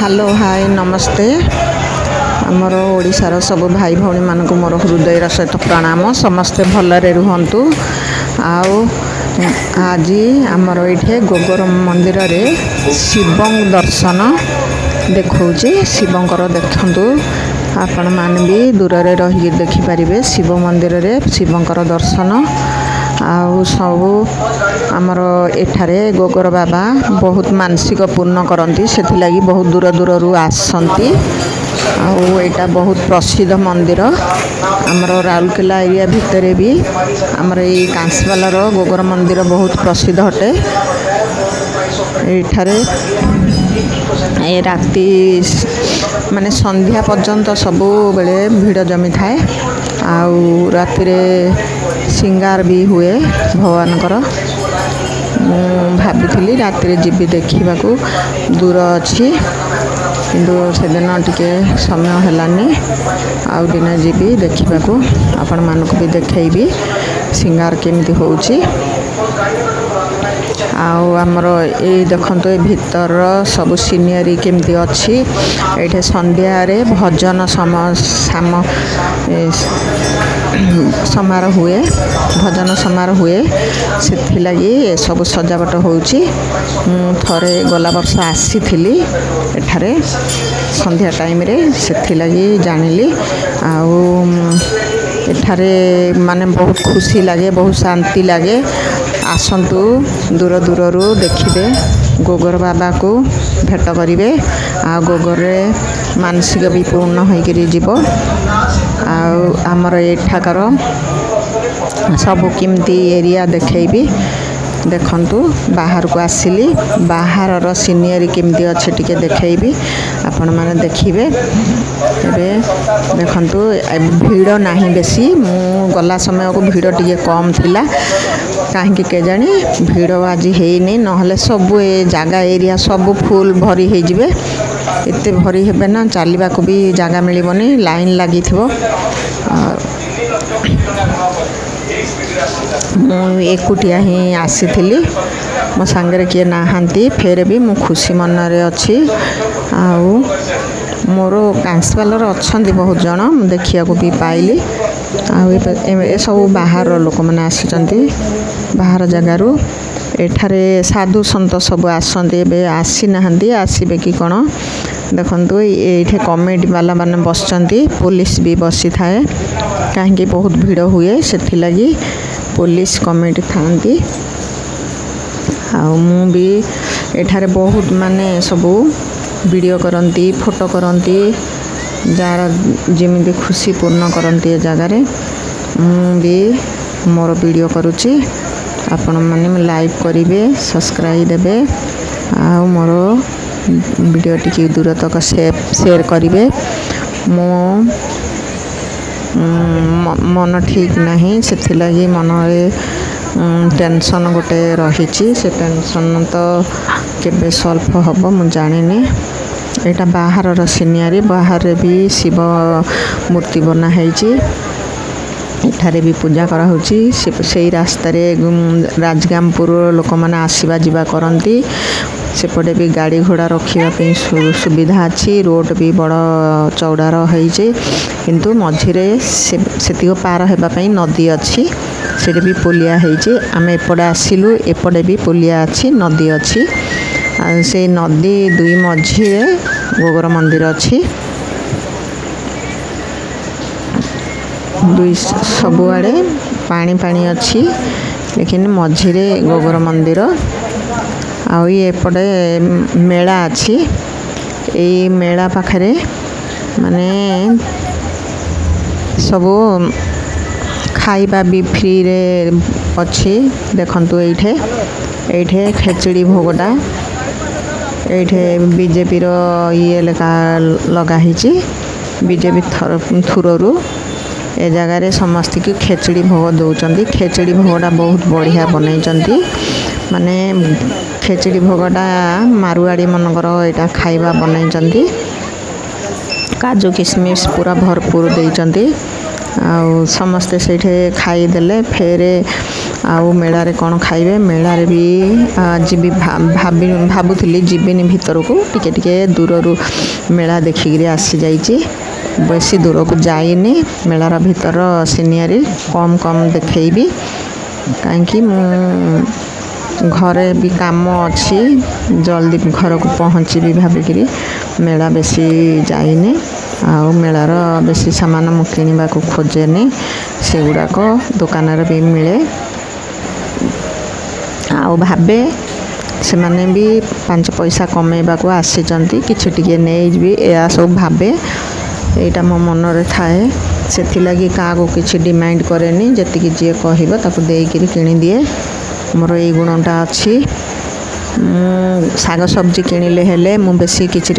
hello hi नमस्ते आमर ओडिशार सब भाई भौणी मानक मोर हृदयर सहित प्रणाम समस्ते भलरे रुहंतु आओ आज आमर ये गोगर मंदिर रे शिव दर्शन देखौचे शिवंकर देखंतु आपण मान भी दूर रे रही देखि परिबे शिव मंदिर रे शिवंकर दर्शन आउ सब आमर एठारे गोगर बाबा बहुत मानसिक पूर्ण करती से बहुत दूर दूर रु आसती आउ एटा बहुत प्रसिद्ध मंदिर आमर राउरकेला एरिया भितर भी आमर ये कांसवालार गोगर मंदिर बहुत प्रसिद्ध हटे एठारे ए राति माने संध्या पर्यंत सबु बेले भिड़ जमी थाए आउ राति रे सिंगार भी हुए भगवानकर भाभी राति जीवी देखा दूर अच्छी किंतु से दिन टिके समय हेलानी आउ दिन जीवी देखा आपण मानक भी देखी सिंगार केमती होउची आउ आमर ये देखते भीतर सब सीनियरी केमती अच्छी ये संध्या रे भजन समारोह हुए भजन समारोह हुए से लगी सब सजावट होउची थरे गला वर्ष आसी थी एठारे संध्या टाइम रे से लगी जानिली आउ एठारे माने बहुत खुशी लगे बहुत शांति लगे आसंतु दूर दूर रु देखिबे गोगर बाबा को भेट करिवे आ गोगर रे मानसिक भी पूर्ण होइकरी जीव आउ आमर एठाकर सब किमती एरिया देखैबी देखंतु बाहर को आसिली बाहर सीनियरी केमती अच्छे टिके देखैबी आपण माने देखिबे एबे देखंतु भीड़ नाही बेसी मु गला समय को भीड़ टिके कम थिला कहीं के जानी भीड़ आज हेनी नहले सब ए जगह एरिया सब फुल भरी हो जिवे एते भरी हेबे ना चलवा को भी जगह मिलबनी लाइन लगी थो एकुटिया ही आसी मो सांगरे किए नाहांती फेर भी मु खुशी मन रे अच्छी आउ मोर कांसवालर अच्छी बहुत जन देखिया को भी पाइली ए सब बाहर लोक मैंने आसी बाहर जगार एठारे साधु सन्त सब आसते आसी नहांती आसबे कि कौन देखंतु ये कमेटी वाला माने बसचंती पुलिस भी बसी थाए कहीं बहुत भीड़ हुए से लगी पुलिस कमेटी थांती आउ मु भी एठारे बहुत माने सबू वीडियो करती फोटो करती जार जमी खुशी पूर्ण करती ए जगार भी मोर वीडियो करुच्ची आपण मैंने लाइक करेंगे सब्सक्राइब देवे आ मोर वीडियो टी दूर तक शेयर करेंगे मो मन ठीक नहीं से लगी मन टेंशन गोटे रही से टेंशन तो केबे सॉल्व हम मु जानिनी यहाँ बाहर सीनियरी बाहर भी शिव मूर्ति बना है एठारे भी पूजा करा होची से रास्ता राजगामपुर लोक मैंने आसवा जावा करती सेपटे भी गाड़ी घोड़ा रखापी सुविधा अच्छी रोड भी बड़ चौड़ा रही किंतु मझिरे से पार होगापी नदी अच्छी से भी पुलिया आम एपटे आसिलु एपटे भी पुलिया अच्छी नदी अच्छी से नदी दुई मझिरे गोगर मंदिर अच्छी दुई सबुआड़े पानी पानी अच्छी लेकिन मझिरे गोगर मंदिर आउ एपटे मेला अच्छी यही मेला पाखरे माने सबू खाइबा भी फ्री रे अच्छी देखंतु ये खेचड़ी भोगटा ये बीजेपी रो ये लेखा लगाही बीजेपी थ्रुरु ए जगार समस्त की खेचड़ी भोग दौरान खेचड़ी भोगटा बहुत बढ़िया बनई माने खेचड़ी भोगटा मारुआड़ी मनकर यहाँ खाइबा बनई काजू किशमिश पूरा भरपूर देइचंती आउ समस्ते से खाईदेले फेर ଆଉ ମେଳାରେ କ'ଣ ଖାଇବେ ମେଳାରେ ବି ଯିବି ଭାବୁଥିଲି ଯିବିନି ଭିତରକୁ ଟିକେ ଟିକେ ଦୂରରୁ ମେଳା ଦେଖିକିରି ଆସିଯାଇଛି ବେଶୀ ଦୂରକୁ ଯାଇନି ମେଳାର ଭିତର ସିନେରୀ କମ୍ ଦେଖେଇବି କାହିଁକି ମୁଁ ଘରେ ବି କାମ ଅଛି ଜଲ୍ଦି ଘରକୁ ପହଞ୍ଚିବି ଭାବିକିରି ମେଳା ବେଶୀ ଯାଇନି ଆଉ ମେଳାର ବେଶୀ ସାମାନ ମୁଁ କିଣିବାକୁ ଖୋଜେନି ସେଗୁଡ଼ାକ ଦୋକାନରେ ବି ମିଳେ ଆଉ ଭାବେ ସେମାନେ ବି 5 ପଇସା କମେଇବାକୁ ଆସିଛନ୍ତି କିଛି ଟିକେ ନେଇଯିବି ଏହା ସବୁ ଭାବେ ଏଇଟା ମୋ ମନରେ ଥାଏ ସେଥିଲାଗି କାହାକୁ କିଛି ଡିମାଣ୍ଡ କରେନି ଯେତିକି ଯିଏ କହିବ ତାକୁ ଦେଇକିରି କିଣିଦିଏ ମୋର ଏଇ ଗୁଣଟା ଅଛି ମୁଁ ଶାଗ ସବଜି କିଣିଲେ ହେଲେ ମୁଁ ବେଶୀ କିଛି